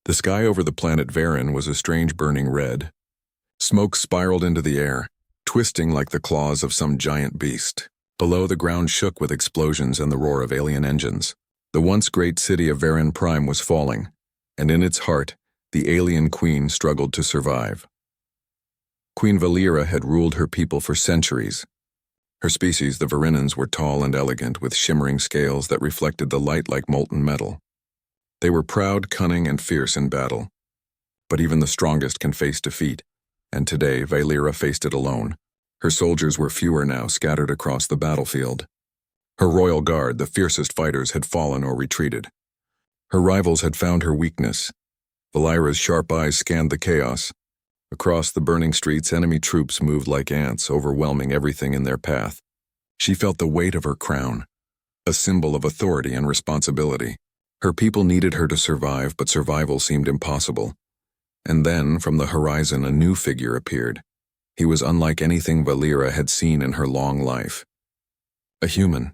The sky over the planet Varan was a strange burning red. Smoke spiraled into the air, twisting like the claws of some giant beast. Below, the ground shook with explosions and the roar of alien engines. The once great city of Varan Prime was falling, and in its heart, the alien queen struggled to survive. Queen Valera had ruled her people for centuries. Her species, the Varinans, were tall and elegant, with shimmering scales that reflected the light like molten metal. They were proud, cunning, and fierce in battle. But even the strongest can face defeat, and today Valera faced it alone. Her soldiers were fewer now, scattered across the battlefield. Her royal guard, the fiercest fighters, had fallen or retreated. Her rivals had found her weakness. Valera's sharp eyes scanned the chaos. Across the burning streets, enemy troops moved like ants, overwhelming everything in their path. She felt the weight of her crown, a symbol of authority and responsibility. Her people needed her to survive, but survival seemed impossible. And then, from the horizon, a new figure appeared. He was unlike anything Valera had seen in her long life. A human.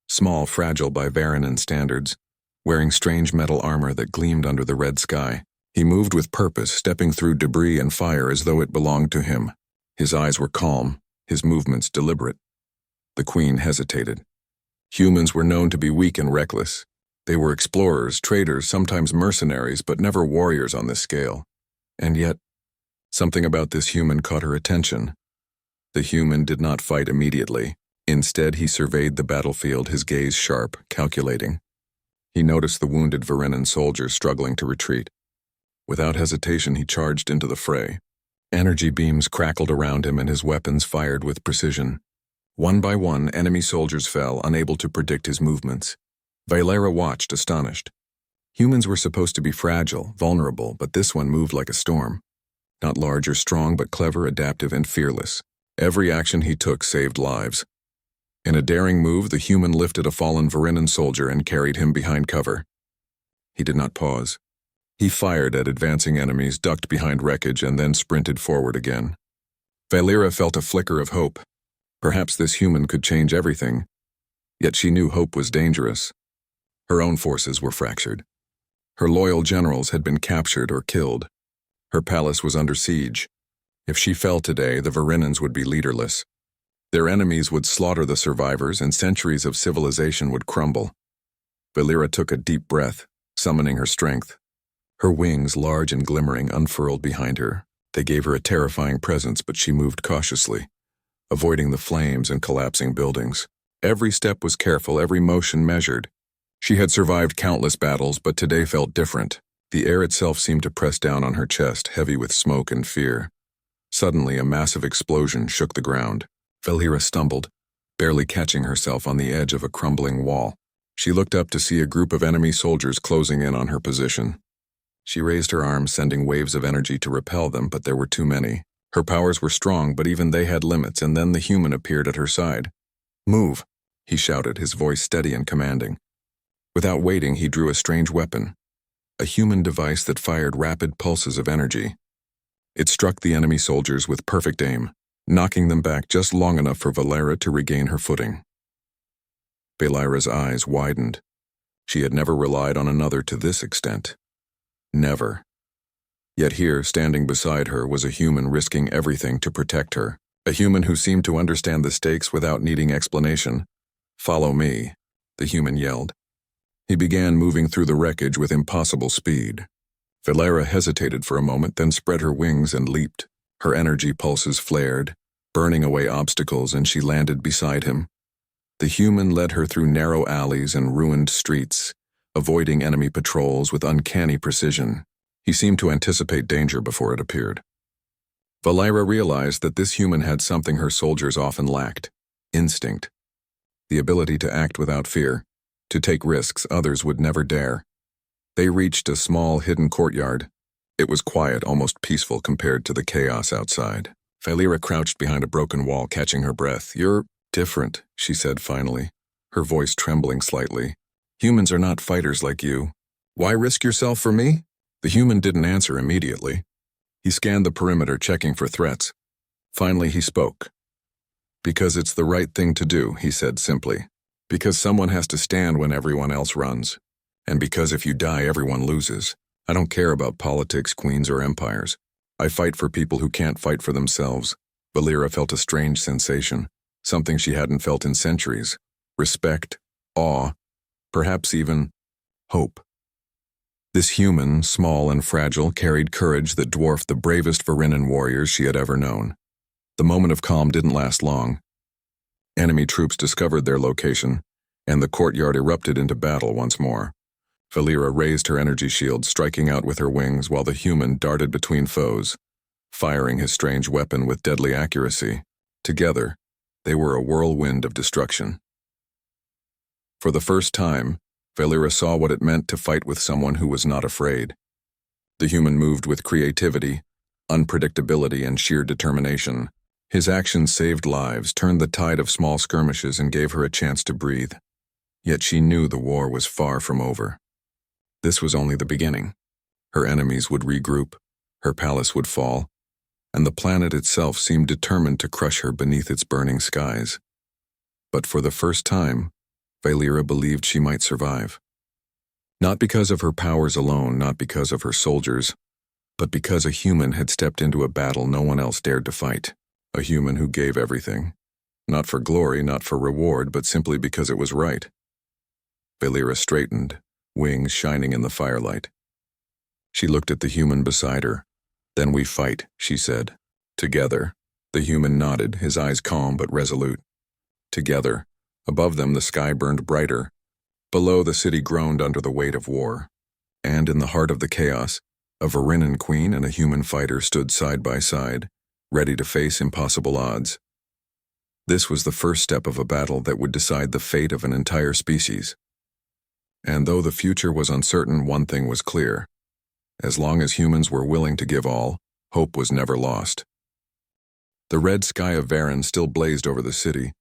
Small, fragile by Varanan standards, wearing strange metal armor that gleamed under the red sky. He moved with purpose, stepping through debris and fire as though it belonged to him. His eyes were calm, his movements deliberate. The queen hesitated. Humans were known to be weak and reckless. They were explorers, traders, sometimes mercenaries, but never warriors on this scale. And yet, something about this human caught her attention. The human did not fight immediately. Instead, he surveyed the battlefield, his gaze sharp, calculating. He noticed the wounded Varenan soldiers struggling to retreat. Without hesitation, he charged into the fray. Energy beams crackled around him and his weapons fired with precision. One by one, enemy soldiers fell, unable to predict his movements. Valera watched, astonished. Humans were supposed to be fragile, vulnerable, but this one moved like a storm. Not large or strong, but clever, adaptive, and fearless. Every action he took saved lives. In a daring move, the human lifted a fallen Varenan soldier and carried him behind cover. He did not pause. He fired at advancing enemies, ducked behind wreckage, and then sprinted forward again. Valera felt a flicker of hope. Perhaps this human could change everything. Yet she knew hope was dangerous. Her own forces were fractured. Her loyal generals had been captured or killed. Her palace was under siege. If she fell today, the Varenans would be leaderless. Their enemies would slaughter the survivors, and centuries of civilization would crumble. Valera took a deep breath, summoning her strength. Her wings, large and glimmering, unfurled behind her. They gave her a terrifying presence, but she moved cautiously, avoiding the flames and collapsing buildings. Every step was careful, every motion measured. She had survived countless battles, but today felt different. The air itself seemed to press down on her chest, heavy with smoke and fear. Suddenly, a massive explosion shook the ground. Valera stumbled, barely catching herself on the edge of a crumbling wall. She looked up to see a group of enemy soldiers closing in on her position. She raised her arms, sending waves of energy to repel them, but there were too many. Her powers were strong, but even they had limits, and then the human appeared at her side. "Move," he shouted, his voice steady and commanding. Without waiting, he drew a strange weapon, a human device that fired rapid pulses of energy. It struck the enemy soldiers with perfect aim, knocking them back just long enough for Valera to regain her footing. Valera's eyes widened. She had never relied on another to this extent. Never. Yet here, standing beside her, was a human risking everything to protect her. A human who seemed to understand the stakes without needing explanation. "Follow me," the human yelled. He began moving through the wreckage with impossible speed. Valera hesitated for a moment, then spread her wings and leaped. Her energy pulses flared, burning away obstacles, and she landed beside him. The human led her through narrow alleys and ruined streets, avoiding enemy patrols with uncanny precision. He seemed to anticipate danger before it appeared. Valera realized that this human had something her soldiers often lacked: instinct. The ability to act without fear, to take risks others would never dare. They reached a small hidden courtyard. It was quiet, almost peaceful compared to the chaos outside. Valera crouched behind a broken wall, catching her breath. "You're different," she said finally, her voice trembling slightly. "Humans are not fighters like you. Why risk yourself for me?" The human didn't answer immediately. He scanned the perimeter, checking for threats. Finally, he spoke. "Because it's the right thing to do," he said simply. "Because someone has to stand when everyone else runs. And because if you die, everyone loses. I don't care about politics, queens, or empires. I fight for people who can't fight for themselves. Valera felt a strange sensation, something she hadn't felt in centuries. Respect, awe, perhaps even hope. This human, small and fragile, carried courage that dwarfed the bravest Varinnan warriors she had ever known. The moment of calm didn't last long. Enemy troops discovered their location, and the courtyard erupted into battle once more. Valera raised her energy shield, striking out with her wings while the human darted between foes, firing his strange weapon with deadly accuracy. Together, they were a whirlwind of destruction. For the first time, Valera saw what it meant to fight with someone who was not afraid. The human moved with creativity, unpredictability, and sheer determination. His actions saved lives, turned the tide of small skirmishes, and gave her a chance to breathe. Yet she knew the war was far from over. This was only the beginning. Her enemies would regroup, her palace would fall, and the planet itself seemed determined to crush her beneath its burning skies. But for the first time, Valera believed she might survive. Not because of her powers alone, not because of her soldiers, but because a human had stepped into a battle no one else dared to fight. A human who gave everything. Not for glory, not for reward, but simply because it was right. Valera straightened, wings shining in the firelight. She looked at the human beside her. "Then we fight," she said. "Together." The human nodded, his eyes calm but resolute. Together. Above them the sky burned brighter. Below, the city groaned under the weight of war. And in the heart of the chaos, a Varinnan queen and a human fighter stood side by side, ready to face impossible odds. This was the first step of a battle that would decide the fate of an entire species. And though the future was uncertain, one thing was clear. As long as humans were willing to give all, hope was never lost. The red sky of Varen still blazed over the city,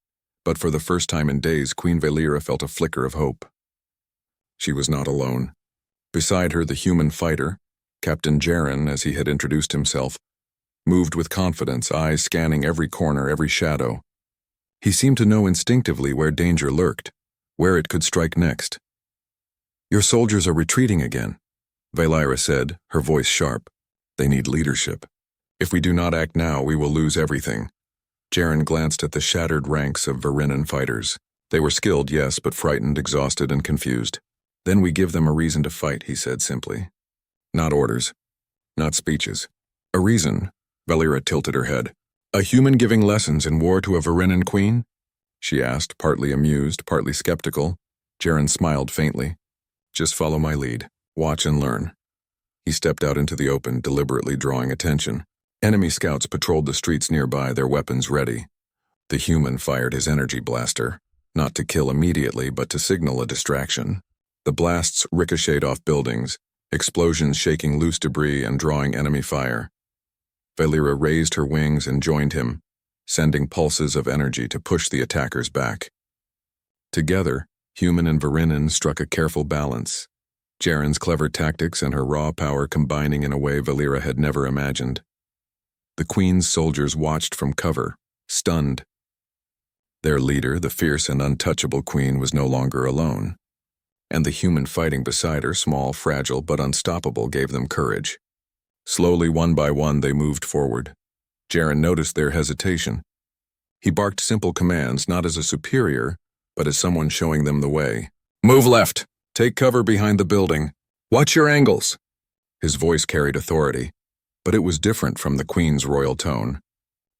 but for the first time in days, Queen Valera felt a flicker of hope. She was not alone. Beside her, the human fighter, Captain Jaren, as he had introduced himself, moved with confidence, eyes scanning every corner, every shadow. He seemed to know instinctively where danger lurked, where it could strike next. "Your soldiers are retreating again," Valera said, her voice sharp. "They need leadership. If we do not act now, we will lose everything." Jaren glanced at the shattered ranks of Varinnan fighters. They were skilled, yes, but frightened, exhausted, and confused. "Then we give them a reason to fight," he said simply. "Not orders. Not speeches. A reason." Valera tilted her head. "A human giving lessons in war to a Varinnan queen?" she asked, partly amused, partly skeptical. Jaren smiled faintly. "Just follow my lead. Watch and learn." He stepped out into the open, deliberately drawing attention. Enemy scouts patrolled the streets nearby, their weapons ready. The human fired his energy blaster, not to kill immediately, but to signal a distraction. The blasts ricocheted off buildings, explosions shaking loose debris and drawing enemy fire. Valera raised her wings and joined him, sending pulses of energy to push the attackers back. Together, human and Varinnan struck a careful balance, Jaren's clever tactics and her raw power combining in a way Valera had never imagined. The Queen's soldiers watched from cover, stunned. Their leader, the fierce and untouchable Queen, was no longer alone, and the human fighting beside her, small, fragile, but unstoppable, gave them courage. Slowly, one by one, they moved forward. Jaren noticed their hesitation. He barked simple commands, not as a superior, but as someone showing them the way. "Move left! Take cover behind the building! Watch your angles!" His voice carried authority, but it was different from the Queen's royal tone.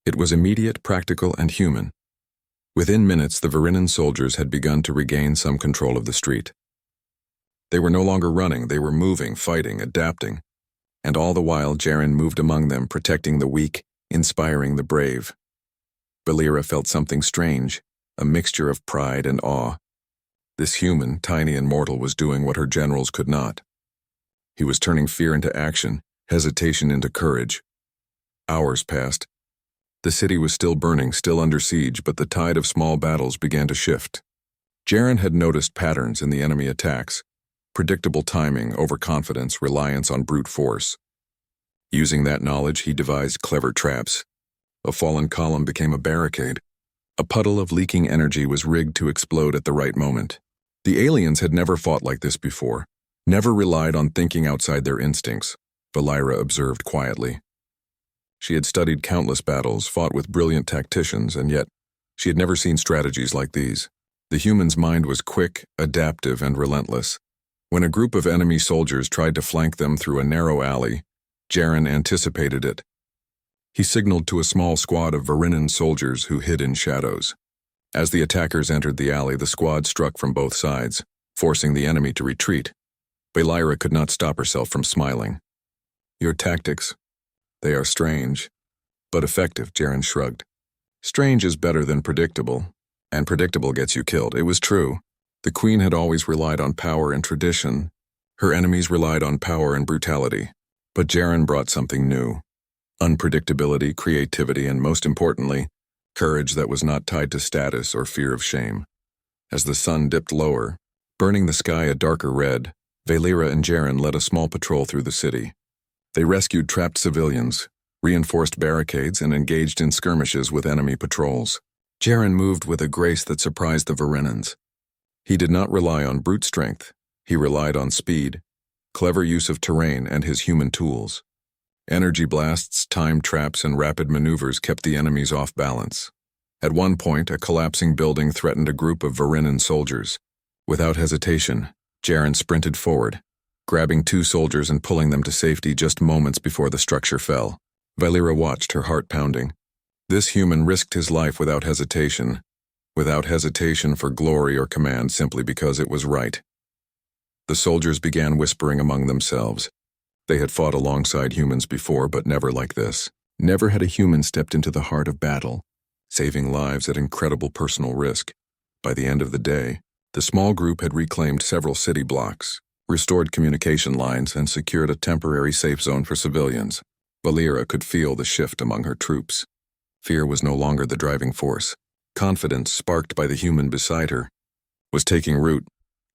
It was immediate, practical, and human. Within minutes, the Varinnan soldiers had begun to regain some control of the street. They were no longer running, they were moving, fighting, adapting. And all the while, Jaren moved among them, protecting the weak, inspiring the brave. Valera felt something strange, a mixture of pride and awe. This human, tiny and mortal, was doing what her generals could not. He was turning fear into action, hesitation into courage. Hours passed. The city was still burning, still under siege, but the tide of small battles began to shift. Jaren had noticed patterns in the enemy attacks: predictable timing, overconfidence, reliance on brute force. Using that knowledge, he devised clever traps. A fallen column became a barricade. A puddle of leaking energy was rigged to explode at the right moment. The aliens had never fought like this before. never relied on thinking outside their instincts, Valira observed quietly. She had studied countless battles, fought with brilliant tacticians, and yet she had never seen strategies like these. The human's mind was quick, adaptive, and relentless. When a group of enemy soldiers tried to flank them through a narrow alley, Jaren anticipated it. He signaled to a small squad of Varinan soldiers who hid in shadows. As the attackers entered the alley, the squad struck from both sides, forcing the enemy to retreat. Valira could not stop herself from smiling. "Your tactics, they are strange, but effective," Jaren shrugged. "Strange is better than predictable, and predictable gets you killed." It was true. The queen had always relied on power and tradition. Her enemies relied on power and brutality. But Jaren brought something new. Unpredictability, creativity, and most importantly, courage that was not tied to status or fear of shame. As the sun dipped lower, burning the sky a darker red, Valira and Jaren led a small patrol through the city. They rescued trapped civilians, reinforced barricades, and engaged in skirmishes with enemy patrols. Jaren moved with a grace that surprised the Varinans. He did not rely on brute strength. He relied on speed, clever use of terrain, and his human tools. Energy blasts, time traps, and rapid maneuvers kept the enemies off balance. At one point, a collapsing building threatened a group of Varinan soldiers. Without hesitation, Jaren sprinted forward, grabbing 2 soldiers and pulling them to safety just moments before the structure fell. Valira watched, her heart pounding. This human risked his life without hesitation for glory or command, simply because it was right. The soldiers began whispering among themselves. They had fought alongside humans before, but never like this. Never had a human stepped into the heart of battle, saving lives at incredible personal risk. By the end of the day, the small group had reclaimed several city blocks, restored communication lines, and secured a temporary safe zone for civilians. Valira could feel the shift among her troops. Fear was no longer the driving force. Confidence, sparked by the human beside her, was taking root.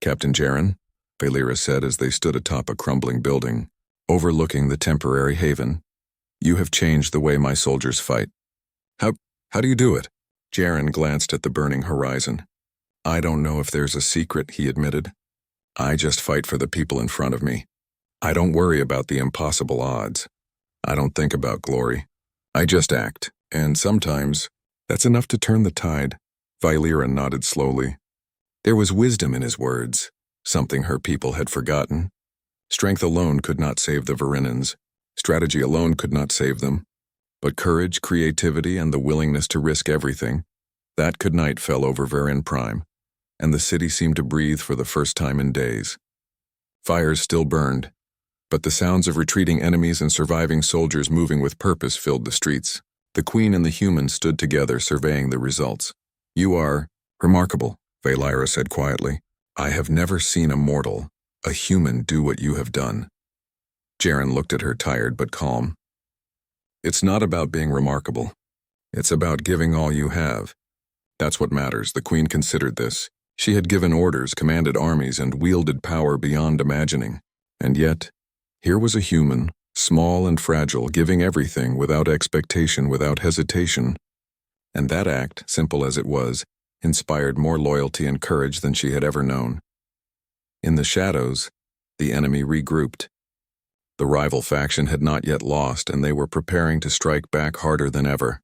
"Captain Jaren," Valira said as they stood atop a crumbling building, overlooking the temporary haven, "you have changed the way my soldiers fight." How do you do it?" Jaren glanced at the burning horizon. "I don't know if there's a secret," he admitted. "I just fight for the people in front of me. I don't worry about the impossible odds. I don't think about glory. I just act, and sometimes that's enough to turn the tide." Valira nodded slowly. There was wisdom in his words, something her people had forgotten. Strength alone could not save the Varinans. Strategy alone could not save them. But courage, creativity, and the willingness to risk everything, that good night fell over Varin Prime, and the city seemed to breathe for the first time in days. Fires still burned, but the sounds of retreating enemies and surviving soldiers moving with purpose filled the streets. The queen and the human stood together, surveying the results. "You are remarkable," Valira said quietly. "I have never seen a mortal, a human, do what you have done." Jaren looked at her, tired but calm. "It's not about being remarkable. It's about giving all you have. That's what matters." The queen considered this. She had given orders, commanded armies, and wielded power beyond imagining. And yet, here was a human, small and fragile, giving everything, without expectation, without hesitation. And that act, simple as it was, inspired more loyalty and courage than she had ever known. In the shadows, the enemy regrouped. The rival faction had not yet lost, and they were preparing to strike back harder than ever.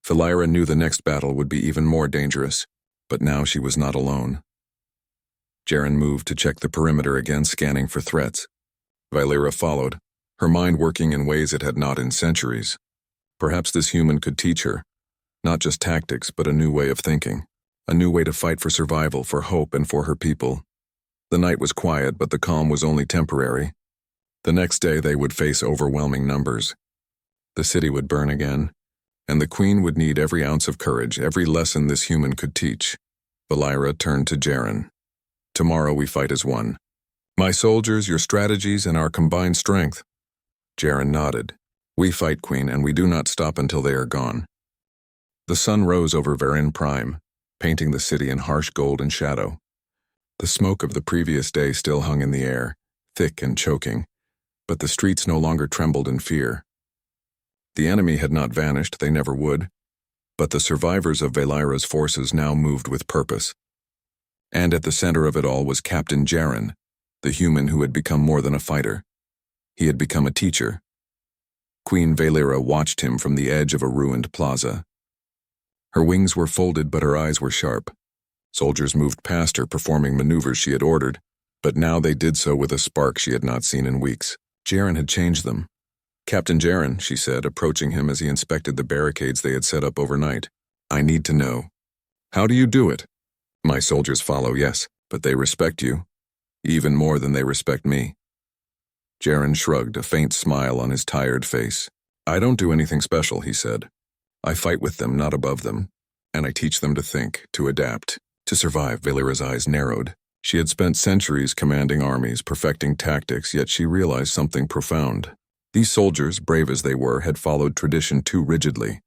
Valira knew the next battle would be even more dangerous, but now she was not alone. Jaren moved to check the perimeter again, scanning for threats. Valira followed, her mind working in ways it had not in centuries. Perhaps this human could teach her, not just tactics, but a new way of thinking, a new way to fight for survival, for hope, and for her people. The night was quiet, but the calm was only temporary. The next day they would face overwhelming numbers. The city would burn again, and the queen would need every ounce of courage, every lesson this human could teach. Valira turned to Jaren. "Tomorrow we fight as one. My soldiers, your strategies, and our combined strength." Jaren nodded. "We fight, Queen, and we do not stop until they are gone." The sun rose over Varin Prime, painting the city in harsh golden shadow. The smoke of the previous day still hung in the air, thick and choking, but the streets no longer trembled in fear. The enemy had not vanished, they never would, but the survivors of Valira's forces now moved with purpose. And at the center of it all was Captain Jaren, the human who had become more than a fighter. He had become a teacher. Queen Valera watched him from the edge of a ruined plaza. Her wings were folded, but her eyes were sharp. Soldiers moved past her, performing maneuvers she had ordered, but now they did so with a spark she had not seen in weeks. Jaren had changed them. "Captain Jaren," she said, approaching him as he inspected the barricades they had set up overnight. "I need to know. How do you do it?" "My soldiers follow, yes, but they respect you, even more than they respect me." Jaren shrugged, a faint smile on his tired face. "I don't do anything special," he said. "I fight with them, not above them, and I teach them to think, to adapt, to survive." Valera's eyes narrowed. She had spent centuries commanding armies, perfecting tactics, yet she realized something profound. These soldiers, brave as they were, had followed tradition too rigidly.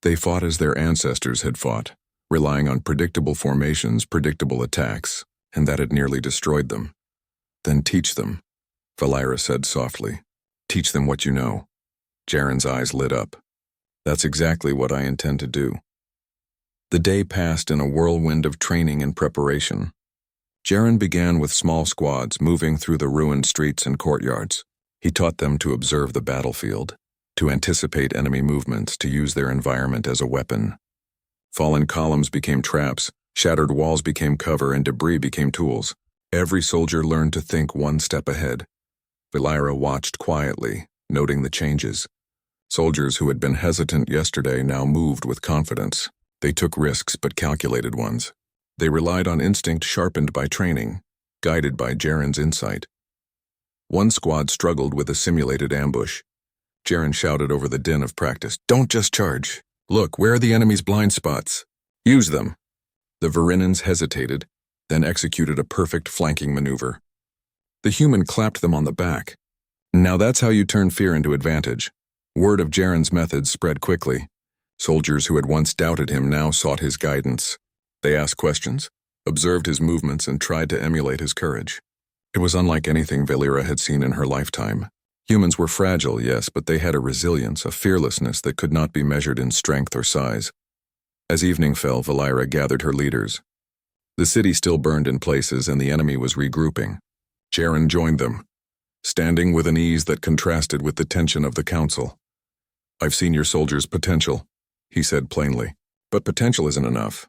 They fought as their ancestors had fought, relying on predictable formations, predictable attacks, and that had nearly destroyed them. "Then teach them," Valera said softly. "Teach them what you know." Jaren's eyes lit up. "That's exactly what I intend to do." The day passed in a whirlwind of training and preparation. Jaren began with small squads moving through the ruined streets and courtyards. He taught them to observe the battlefield, to anticipate enemy movements, to use their environment as a weapon. Fallen columns became traps, shattered walls became cover, and debris became tools. Every soldier learned to think one step ahead. Valera watched quietly, noting the changes. Soldiers who had been hesitant yesterday now moved with confidence. They took risks, but calculated ones. They relied on instinct sharpened by training, guided by Jaren's insight. One squad struggled with a simulated ambush. Jaren shouted over the din of practice, "Don't just charge. Look, where are the enemy's blind spots? Use them." The Varinans hesitated, then executed a perfect flanking maneuver. The human clapped them on the back. "Now that's how you turn fear into advantage." Word of Jaren's methods spread quickly. Soldiers who had once doubted him now sought his guidance. They asked questions, observed his movements, and tried to emulate his courage. It was unlike anything Valera had seen in her lifetime. Humans were fragile, yes, but they had a resilience, a fearlessness that could not be measured in strength or size. As evening fell, Valera gathered her leaders. The city still burned in places, and the enemy was regrouping. Jaren joined them, standing with an ease that contrasted with the tension of the council. "I've seen your soldiers' potential," he said plainly. "But potential isn't enough.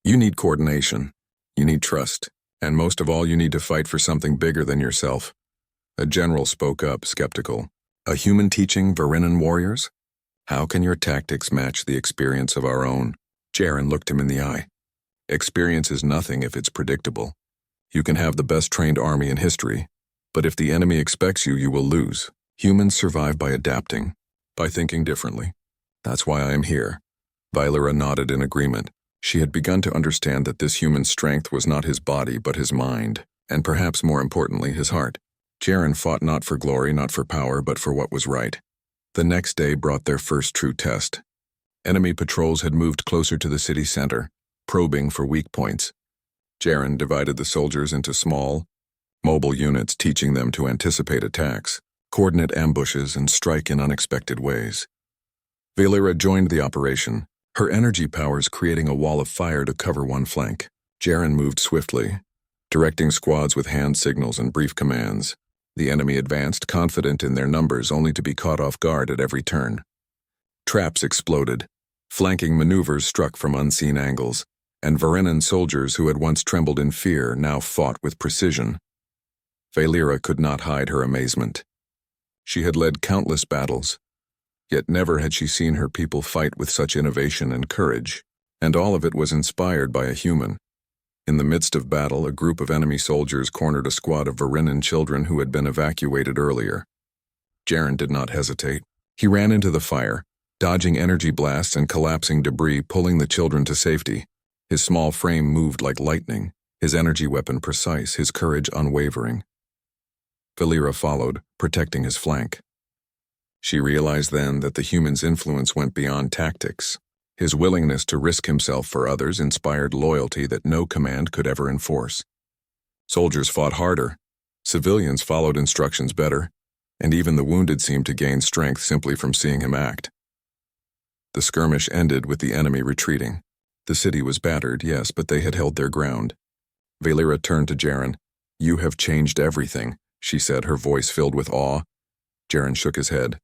You need coordination. You need trust. And most of all, you need to fight for something bigger than yourself." A general spoke up, skeptical. "A human teaching Varinan warriors? How can your tactics match the experience of our own?" Jaren looked him in the eye. "Experience is nothing if it's predictable. You can have the best trained army in history, but if the enemy expects you, you will lose. Humans survive by adapting, by thinking differently. That's why I am here." Valera nodded in agreement. She had begun to understand that this human strength was not his body but his mind, and perhaps more importantly, his heart. Jaren fought not for glory, not for power, but for what was right. The next day brought their first true test. Enemy patrols had moved closer to the city center, probing for weak points. Jaren divided the soldiers into small, mobile units, teaching them to anticipate attacks, coordinate ambushes, and strike in unexpected ways. Valera joined the operation, her energy powers creating a wall of fire to cover one flank. Jaren moved swiftly, directing squads with hand signals and brief commands. The enemy advanced, confident in their numbers, only to be caught off guard at every turn. Traps exploded, flanking maneuvers struck from unseen angles, and Varinan soldiers who had once trembled in fear now fought with precision. Valera could not hide her amazement. She had led countless battles, yet never had she seen her people fight with such innovation and courage, and all of it was inspired by a human. In the midst of battle, a group of enemy soldiers cornered a squad of Varinan children who had been evacuated earlier. Jaren did not hesitate. He ran into the fire, dodging energy blasts and collapsing debris, pulling the children to safety. His small frame moved like lightning, his energy weapon precise, his courage unwavering. Valera followed, protecting his flank. She realized then that the human's influence went beyond tactics. His willingness to risk himself for others inspired loyalty that no command could ever enforce. Soldiers fought harder, civilians followed instructions better, and even the wounded seemed to gain strength simply from seeing him act. The skirmish ended with the enemy retreating. The city was battered, yes, but they had held their ground. Valera turned to Jaren. "You have changed everything," she said, her voice filled with awe. Jaren shook his head.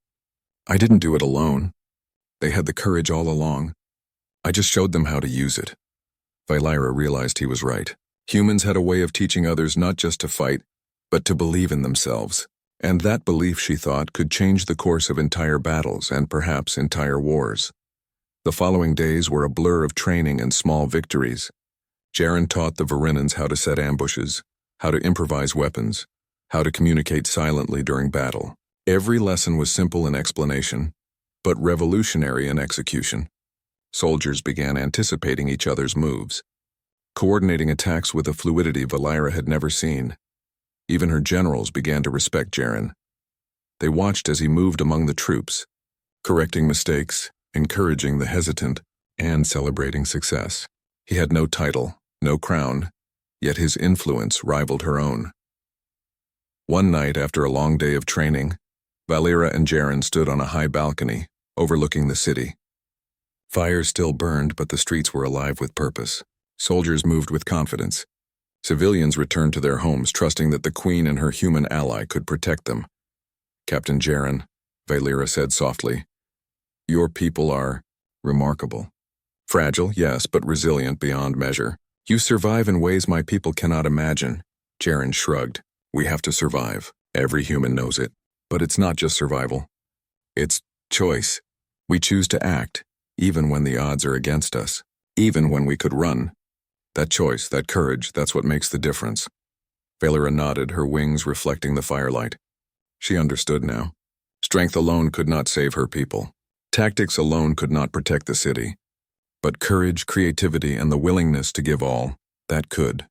"I didn't do it alone. They had the courage all along. I just showed them how to use it." Valyra realized he was right. Humans had a way of teaching others not just to fight, but to believe in themselves. And that belief, she thought, could change the course of entire battles and perhaps entire wars. The following days were a blur of training and small victories. Jaren taught the Varenans how to set ambushes, how to improvise weapons, how to communicate silently during battle. Every lesson was simple in explanation, but revolutionary in execution. Soldiers began anticipating each other's moves, coordinating attacks with a fluidity Valyra had never seen. Even her generals began to respect Jaren. They watched as he moved among the troops, correcting mistakes, encouraging the hesitant, and celebrating success. He had no title, no crown, yet his influence rivaled her own. One night after a long day of training, Valyra and Jaren stood on a high balcony, overlooking the city. Fires still burned, but the streets were alive with purpose. Soldiers moved with confidence. Civilians returned to their homes, trusting that the Queen and her human ally could protect them. "Captain Jaren," Valyra said softly, "your people are remarkable. Fragile, yes, but resilient beyond measure. You survive in ways my people cannot imagine." Jaren shrugged. "We have to survive. Every human knows it. But it's not just survival. It's choice. We choose to act, even when the odds are against us, even when we could run. That choice, that courage, that's what makes the difference." Valyra nodded, her wings reflecting the firelight. She understood now. Strength alone could not save her people. Tactics alone could not protect the city. But courage, creativity, and the willingness to give all, that could.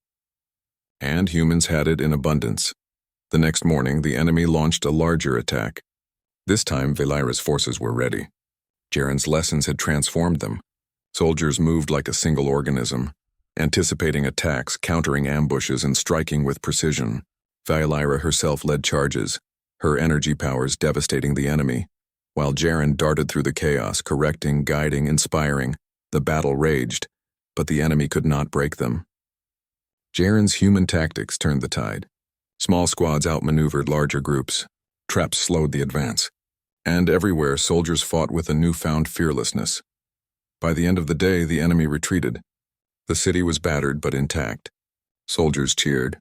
And humans had it in abundance. The next morning, the enemy launched a larger attack. This time, Valyra's forces were ready. Jaren's lessons had transformed them. Soldiers moved like a single organism, anticipating attacks, countering ambushes, and striking with precision. Valyra herself led charges, her energy powers devastating the enemy, while Jaren darted through the chaos, correcting, guiding, inspiring. The battle raged, but the enemy could not break them. Jaren's human tactics turned the tide. Small squads outmaneuvered larger groups. Traps slowed the advance. And everywhere, soldiers fought with a newfound fearlessness. By the end of the day, the enemy retreated. The city was battered but intact. Soldiers cheered.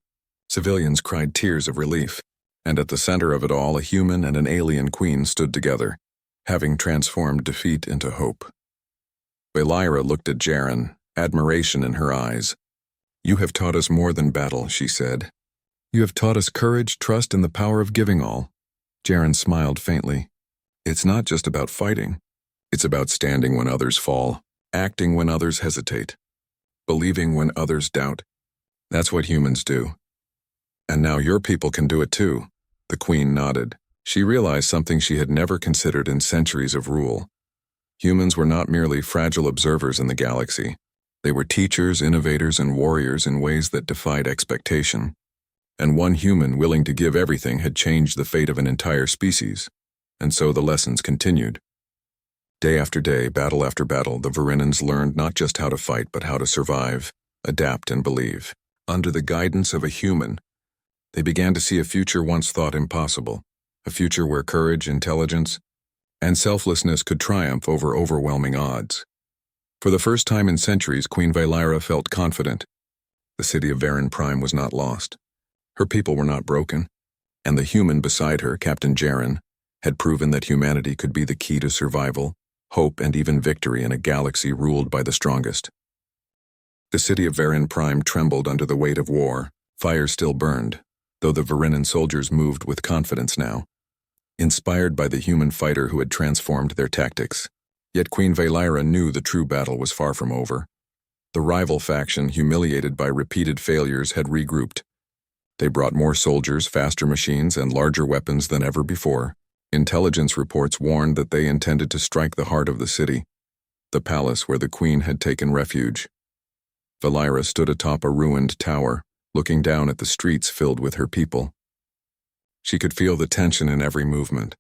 Civilians cried tears of relief. And at the center of it all, a human and an alien queen stood together, having transformed defeat into hope. Valyra looked at Jaren, admiration in her eyes. "You have taught us more than battle," she said. "You have taught us courage, trust, and the power of giving all." Jaren smiled faintly. "It's not just about fighting. It's about standing when others fall, acting when others hesitate, believing when others doubt. That's what humans do. And now your people can do it too." The Queen nodded. She realized something she had never considered in centuries of rule. Humans were not merely fragile observers in the galaxy. They were teachers, innovators, and warriors in ways that defied expectation. And one human willing to give everything had changed the fate of an entire species. And so the lessons continued. Day after day, battle after battle, the Varenans learned not just how to fight, but how to survive, adapt, and believe. Under the guidance of a human, they began to see a future once thought impossible, a future where courage, intelligence, and selflessness could triumph over overwhelming odds. For the first time in centuries, Queen Valyra felt confident. The city of Varen Prime was not lost. Her people were not broken. And the human beside her, Captain Jaren, had proven that humanity could be the key to survival, hope, and even victory in a galaxy ruled by the strongest. The city of Varen Prime trembled under the weight of war. Fire still burned, though the Varenan soldiers moved with confidence now, inspired by the human fighter who had transformed their tactics. Yet Queen Valyra knew the true battle was far from over. The rival faction, humiliated by repeated failures, had regrouped. They brought more soldiers, faster machines, and larger weapons than ever before. Intelligence reports warned that they intended to strike the heart of the city, the palace where the Queen had taken refuge. Valyra stood atop a ruined tower, looking down at the streets filled with her people. She could feel the tension in every movement.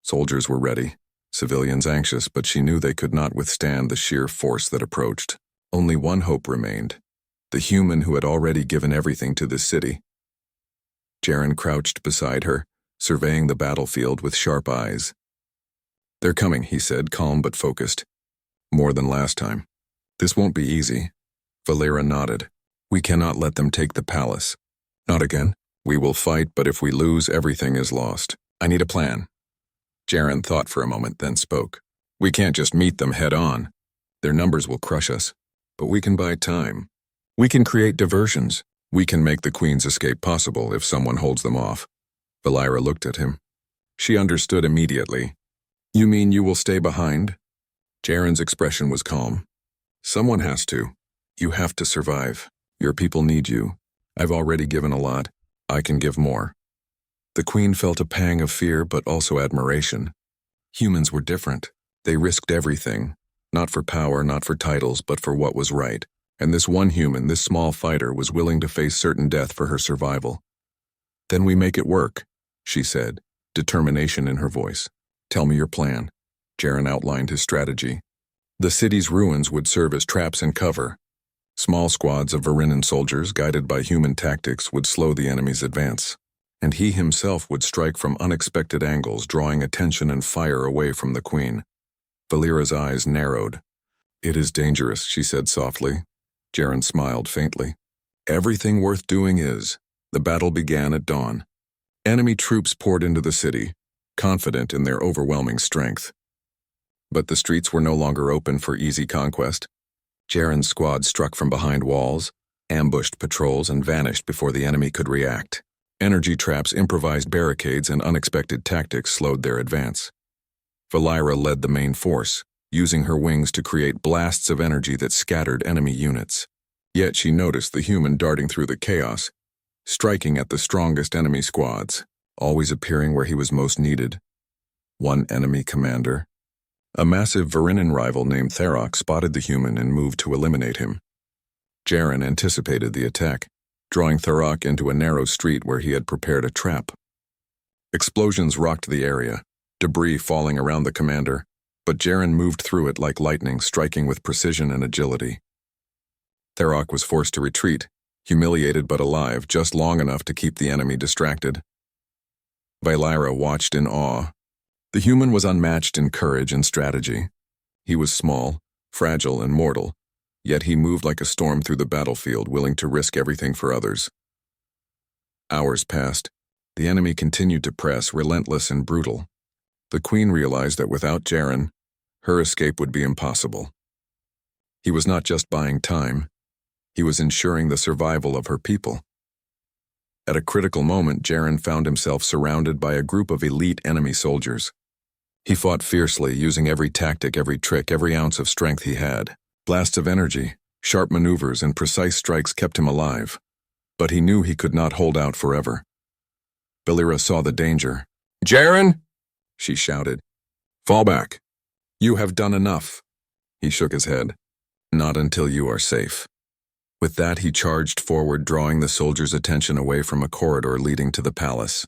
Soldiers were ready, civilians anxious, but she knew they could not withstand the sheer force that approached. Only one hope remained: the human who had already given everything to this city. Jaren crouched beside her, surveying the battlefield with sharp eyes. "They're coming," he said, calm but focused. "More than last time. This won't be easy." Valera nodded. "We cannot let them take the palace. Not again. We will fight, but if we lose, everything is lost. I need a plan." Jaren thought for a moment, then spoke. "We can't just meet them head on. Their numbers will crush us. But we can buy time. We can create diversions. We can make the Queen's escape possible if someone holds them off." Valera looked at him. She understood immediately. "You mean you will stay behind?" Jaren's expression was calm. "Someone has to. You have to survive. Your people need you. I've already given a lot. I can give more." The Queen felt a pang of fear but also admiration. Humans were different. They risked everything. Not for power, not for titles, but for what was right. And this one human, this small fighter, was willing to face certain death for her survival. "Then we make it work," she said, determination in her voice. "Tell me your plan." Jaren outlined his strategy. The city's ruins would serve as traps and cover. Small squads of Varinnan soldiers, guided by human tactics, would slow the enemy's advance. And he himself would strike from unexpected angles, drawing attention and fire away from the Queen. Valera's eyes narrowed. "It is dangerous," she said softly. Jaren smiled faintly. "Everything worth doing is." The battle began at dawn. Enemy troops poured into the city, confident in their overwhelming strength. But the streets were no longer open for easy conquest. Jaren's squad struck from behind walls, ambushed patrols, and vanished before the enemy could react. Energy traps, improvised barricades, and unexpected tactics slowed their advance. Valera led the main force, using her wings to create blasts of energy that scattered enemy units. Yet she noticed the human darting through the chaos, striking at the strongest enemy squads, always appearing where he was most needed. One enemy commander, a massive Varinnan rival named Tharok, spotted the human and moved to eliminate him. Jaren anticipated the attack, drawing Tharok into a narrow street where he had prepared a trap. Explosions rocked the area, debris falling around the commander, but Jaren moved through it like lightning, striking with precision and agility. Tharok was forced to retreat, humiliated but alive, just long enough to keep the enemy distracted. Valera watched in awe. The human was unmatched in courage and strategy. He was small, fragile, and mortal, yet he moved like a storm through the battlefield, willing to risk everything for others. Hours passed. The enemy continued to press, relentless and brutal. The Queen realized that without Jaren, her escape would be impossible. He was not just buying time, he was ensuring the survival of her people. At a critical moment, Jaren found himself surrounded by a group of elite enemy soldiers. He fought fiercely, using every tactic, every trick, every ounce of strength he had. Blasts of energy, sharp maneuvers, and precise strikes kept him alive. But he knew he could not hold out forever. Valera saw the danger. "Jaren!" she shouted. "Fall back. You have done enough." He shook his head. "Not until you are safe." With that, he charged forward, drawing the soldiers' attention away from a corridor leading to the palace.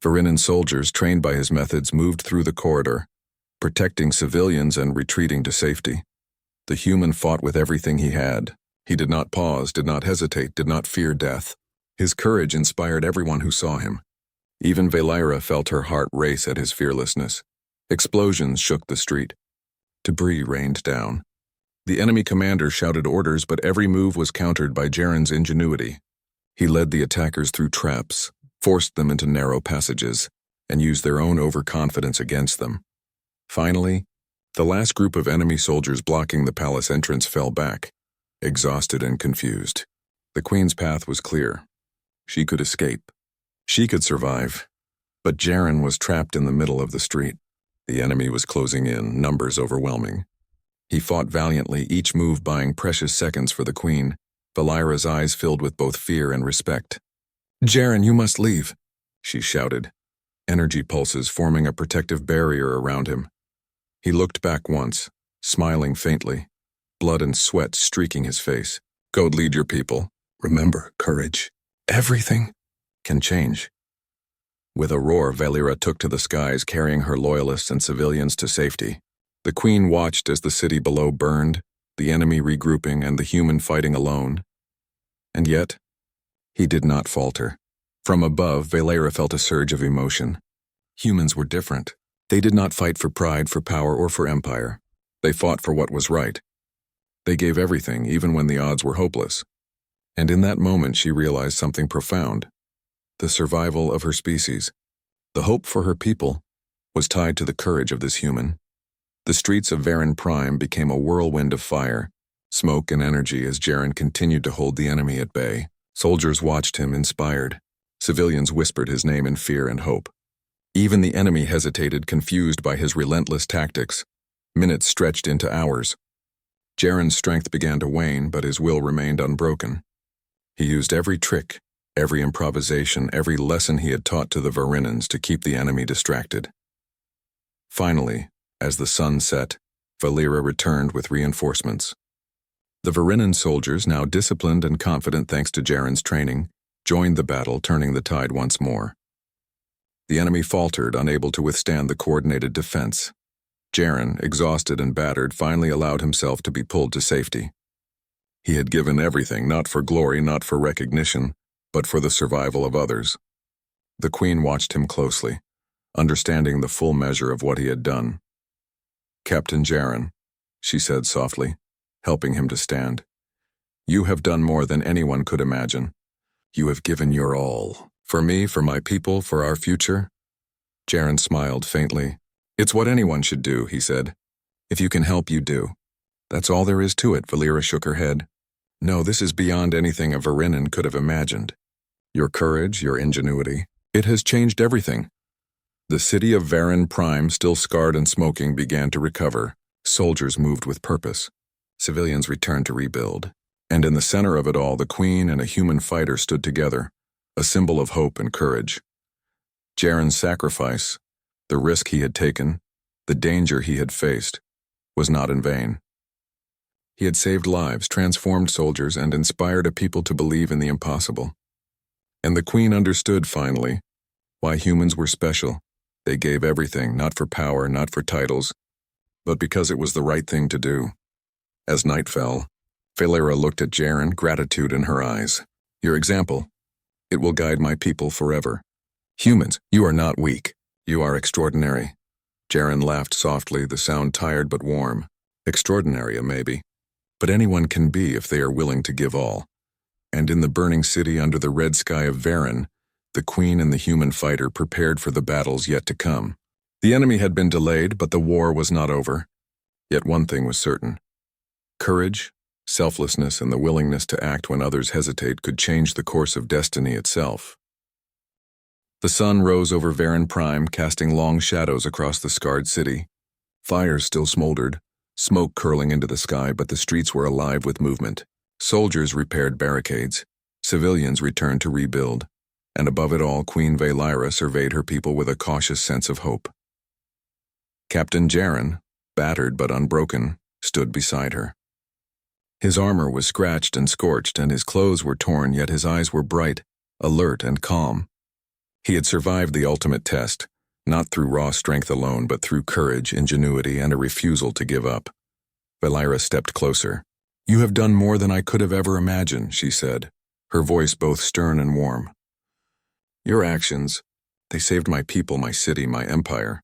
Varinnan soldiers, trained by his methods, moved through the corridor, protecting civilians and retreating to safety. The human fought with everything he had. He did not pause, did not hesitate, did not fear death. His courage inspired everyone who saw him. Even Valera felt her heart race at his fearlessness. Explosions shook the street. Debris rained down. The enemy commander shouted orders, but every move was countered by Jaren's ingenuity. He led the attackers through traps, forced them into narrow passages, and used their own overconfidence against them. Finally, the last group of enemy soldiers blocking the palace entrance fell back, exhausted and confused. The Queen's path was clear. She could escape. She could survive. But Jaren was trapped in the middle of the street. The enemy was closing in, numbers overwhelming. He fought valiantly, each move buying precious seconds for the Queen. Valera's eyes filled with both fear and respect. "Jaren, you must leave," she shouted, energy pulses forming a protective barrier around him. He looked back once, smiling faintly, blood and sweat streaking his face. "Go lead your people. Remember, courage. Everything can change." With a roar, Valera took to the skies, carrying her loyalists and civilians to safety. The Queen watched as the city below burned, the enemy regrouping and the human fighting alone. And yet, he did not falter. From above, Valera felt a surge of emotion. Humans were different. They did not fight for pride, for power, or for empire. They fought for what was right. They gave everything, even when the odds were hopeless. And in that moment she realized something profound. The survival of her species, the hope for her people, was tied to the courage of this human. The streets of Varen Prime became a whirlwind of fire, smoke and energy as Jaren continued to hold the enemy at bay. Soldiers watched him, inspired. Civilians whispered his name in fear and hope. Even the enemy hesitated, confused by his relentless tactics. Minutes stretched into hours. Jaren's strength began to wane, but his will remained unbroken. He used every trick, every improvisation, every lesson he had taught to the Varinans to keep the enemy distracted. Finally, as the sun set, Valera returned with reinforcements. The Varinan soldiers, now disciplined and confident thanks to Jaren's training, joined the battle, turning the tide once more. The enemy faltered, unable to withstand the coordinated defense. Jaren, exhausted and battered, finally allowed himself to be pulled to safety. He had given everything, not for glory, not for recognition, but for the survival of others. The Queen watched him closely, understanding the full measure of what he had done. "Captain Jaren," she said softly, helping him to stand. "You have done more than anyone could imagine. You have given your all. For me, for my people, for our future." Jaren smiled faintly. "It's what anyone should do," he said. "If you can help, you do. That's all there is to it." Valera shook her head. "No, this is beyond anything a Varinan could have imagined. Your courage, your ingenuity, it has changed everything." The city of Varen Prime, still scarred and smoking, began to recover. Soldiers moved with purpose. Civilians returned to rebuild. And in the center of it all, the Queen and a human fighter stood together, a symbol of hope and courage. Jaren's sacrifice, the risk he had taken, the danger he had faced, was not in vain. He had saved lives, transformed soldiers, and inspired a people to believe in the impossible. And the Queen understood, finally, why humans were special. They gave everything, not for power, not for titles, but because it was the right thing to do. As night fell, Valera looked at Jaren, gratitude in her eyes. "Your example, it will guide my people forever. Humans, you are not weak. You are extraordinary." Jaren laughed softly, the sound tired but warm. "Extraordinary, maybe. But anyone can be if they are willing to give all." And in the burning city under the red sky of Varen, the Queen and the human fighter prepared for the battles yet to come. The enemy had been delayed, but the war was not over. Yet one thing was certain. Courage, selflessness, and the willingness to act when others hesitate could change the course of destiny itself. The sun rose over Varen Prime, casting long shadows across the scarred city. Fires still smoldered, smoke curling into the sky, but the streets were alive with movement. Soldiers repaired barricades. Civilians returned to rebuild. And above it all, Queen Valera surveyed her people with a cautious sense of hope. Captain Jaren, battered but unbroken, stood beside her. His armor was scratched and scorched, and his clothes were torn, yet his eyes were bright, alert, and calm. He had survived the ultimate test, not through raw strength alone, but through courage, ingenuity, and a refusal to give up. Valera stepped closer. "You have done more than I could have ever imagined," she said, her voice both stern and warm. "Your actions, they saved my people, my city, my empire."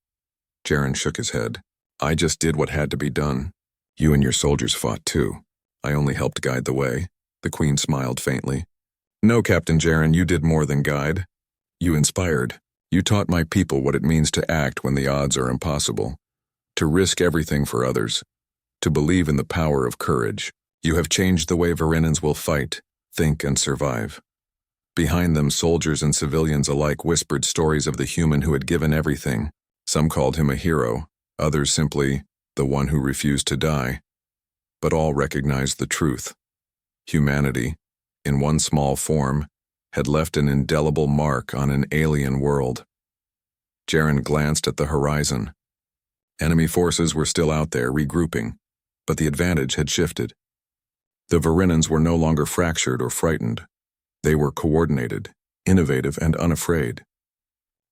Jaren shook his head. "I just did what had to be done. You and your soldiers fought too. I only helped guide the way." The Queen smiled faintly. "No, Captain Jaren, you did more than guide. You inspired. You taught my people what it means to act when the odds are impossible, to risk everything for others, to believe in the power of courage. You have changed the way Varinans will fight, think, and survive." Behind them, soldiers and civilians alike whispered stories of the human who had given everything. Some called him a hero, others simply the one who refused to die. But all recognized the truth. Humanity, in one small form, had left an indelible mark on an alien world. Jaren glanced at the horizon. Enemy forces were still out there, regrouping, but the advantage had shifted. The Varinans were no longer fractured or frightened. They were coordinated, innovative, and unafraid.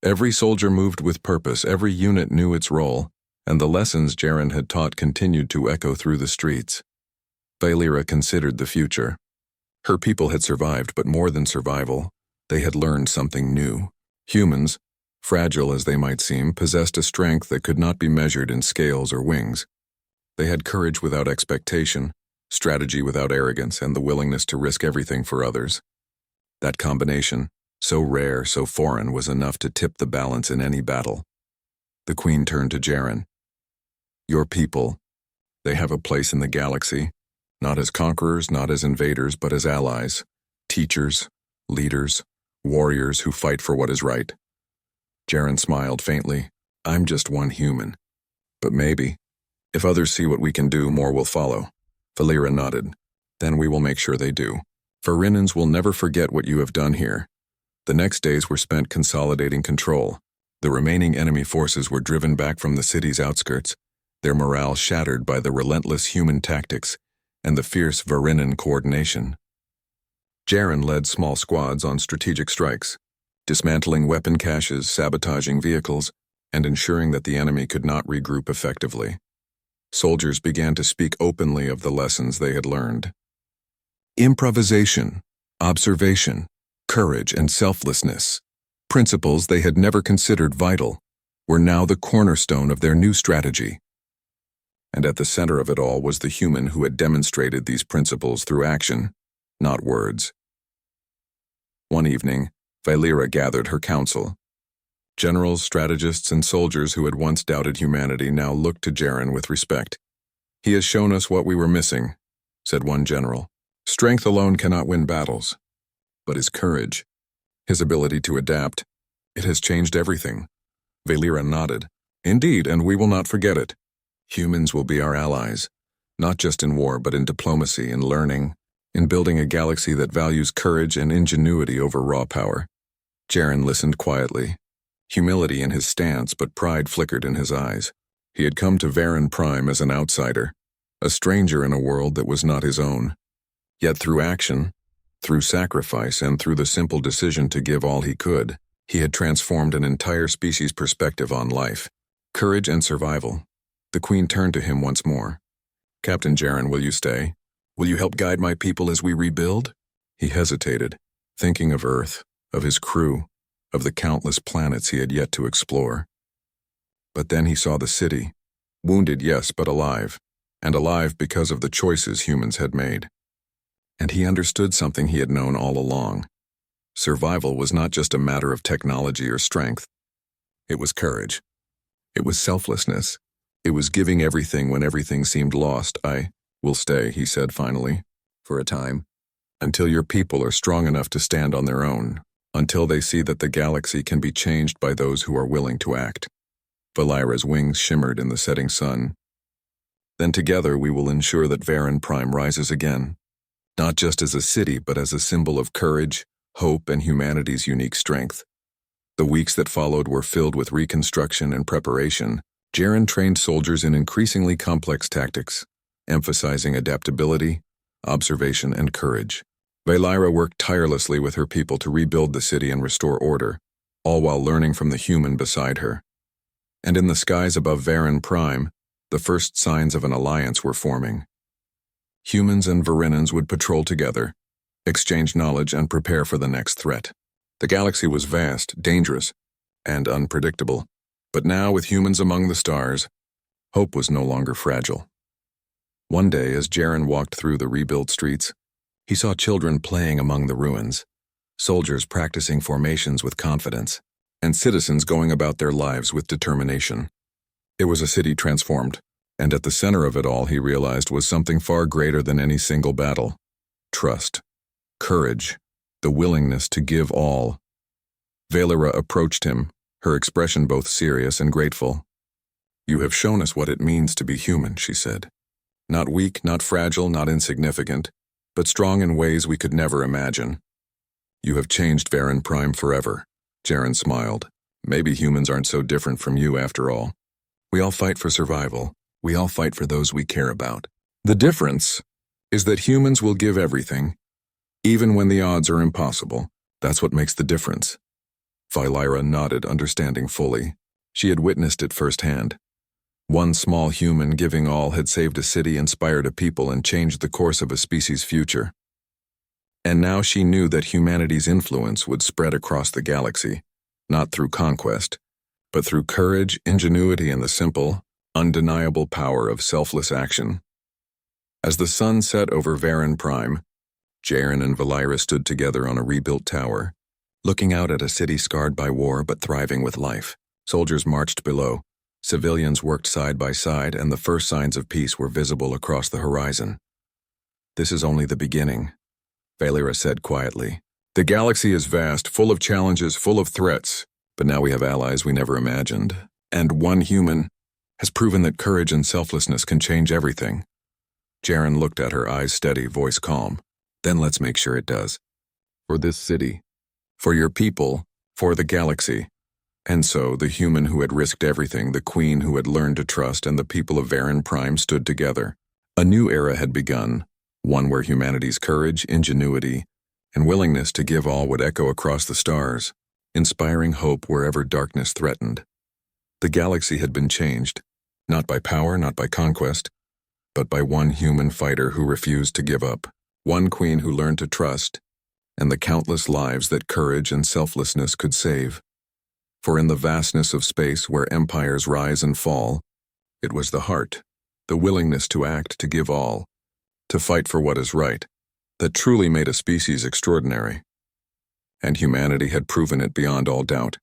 Every soldier moved with purpose, every unit knew its role, and the lessons Jaren had taught continued to echo through the streets. Valera considered the future. Her people had survived, but more than survival, They had learned something new. Humans, fragile as they might seem, possessed a strength that could not be measured in scales or wings. They had courage without expectation, strategy without arrogance, and the willingness to risk everything for others. That combination, so rare, so foreign, was enough to tip the balance in any battle. The Queen turned to Jaren. Your people, they have a place in the galaxy, not as conquerors, not as invaders, but as allies, teachers, leaders, warriors who fight for what is right. Jaren smiled faintly. I'm just one human. But maybe, if others see what we can do, more will follow. Valeera nodded. Then we will make sure they do. Varinans will never forget what you have done here. The next days were spent consolidating control. The remaining enemy forces were driven back from the city's outskirts, their morale shattered by the relentless human tactics and the fierce Varinan coordination. Jaren led small squads on strategic strikes, dismantling weapon caches, sabotaging vehicles, and ensuring that the enemy could not regroup effectively. Soldiers began to speak openly of the lessons they had learned. Improvisation, observation, courage, and selflessness, principles they had never considered vital, were now the cornerstone of their new strategy. And at the center of it all was the human who had demonstrated these principles through action, not words. One evening, Valeera gathered her council. Generals, strategists, and soldiers who had once doubted humanity now looked to Jaren with respect. He has shown us what we were missing, said one general. Strength alone cannot win battles, but his courage, his ability to adapt, it has changed everything. Valeera nodded. Indeed, and we will not forget it. Humans will be our allies, not just in war, but in diplomacy, in learning, in building a galaxy that values courage and ingenuity over raw power. Jaren listened quietly, humility in his stance, but pride flickered in his eyes. He had come to Varen Prime as an outsider, a stranger in a world that was not his own. Yet through action, through sacrifice, and through the simple decision to give all he could, he had transformed an entire species' perspective on life, courage, and survival. The Queen turned to him once more. Captain Jaren, will you stay? Will you help guide my people as we rebuild? He hesitated, thinking of Earth, of his crew, of the countless planets he had yet to explore. But then he saw the city, wounded, yes, but alive, and alive because of the choices humans had made. And he understood something he had known all along. Survival was not just a matter of technology or strength. It was courage. It was selflessness. It was giving everything when everything seemed lost. I will stay, he said finally, for a time, until your people are strong enough to stand on their own, until they see that the galaxy can be changed by those who are willing to act. Valeera's wings shimmered in the setting sun. Then together we will ensure that Varen Prime rises again, not just as a city, but as a symbol of courage, hope, and humanity's unique strength. The weeks that followed were filled with reconstruction and preparation. Jaren trained soldiers in increasingly complex tactics, emphasizing adaptability, observation, and courage. Valeera worked tirelessly with her people to rebuild the city and restore order, all while learning from the human beside her. And in the skies above Varen Prime, the first signs of an alliance were forming. Humans and Varinans would patrol together, exchange knowledge, and prepare for the next threat. The galaxy was vast, dangerous, and unpredictable. But now, with humans among the stars, hope was no longer fragile. One day, as Jaren walked through the rebuilt streets, he saw children playing among the ruins, soldiers practicing formations with confidence, and citizens going about their lives with determination. It was a city transformed, and at the center of it all, he realized, was something far greater than any single battle. Trust, courage, the willingness to give all. Valeera approached him, her expression both serious and grateful. You have shown us what it means to be human, she said. Not weak, not fragile, not insignificant, but strong in ways we could never imagine. You have changed Varen Prime forever. Jaren smiled. Maybe humans aren't so different from you after all. We all fight for survival. We all fight for those we care about. The difference is that humans will give everything, even when the odds are impossible. That's what makes the difference. Valeera nodded, understanding fully. She had witnessed it firsthand. One small human giving all had saved a city, inspired a people, and changed the course of a species' future. And now she knew that humanity's influence would spread across the galaxy, not through conquest, but through courage, ingenuity, and the simple, undeniable power of selfless action. As the sun set over Varen Prime, Jaren and Valira stood together on a rebuilt tower, looking out at a city scarred by war but thriving with life. Soldiers marched below, civilians worked side by side, and the first signs of peace were visible across the horizon. "This is only the beginning," Valira said quietly. "The galaxy is vast, full of challenges, full of threats, but now we have allies we never imagined, and one human has proven that courage and selflessness can change everything." Jaren looked at her, eyes steady, voice calm. "Then let's make sure it does. For this city, for your people, for the galaxy." And so, the human who had risked everything, the queen who had learned to trust, and the people of Varen Prime stood together. A new era had begun, one where humanity's courage, ingenuity, and willingness to give all would echo across the stars, inspiring hope wherever darkness threatened. The galaxy had been changed, not by power, not by conquest, but by one human fighter who refused to give up, one queen who learned to trust, and the countless lives that courage and selflessness could save. For in the vastness of space where empires rise and fall, it was the heart, the willingness to act, to give all, to fight for what is right, that truly made a species extraordinary. And humanity had proven it beyond all doubt.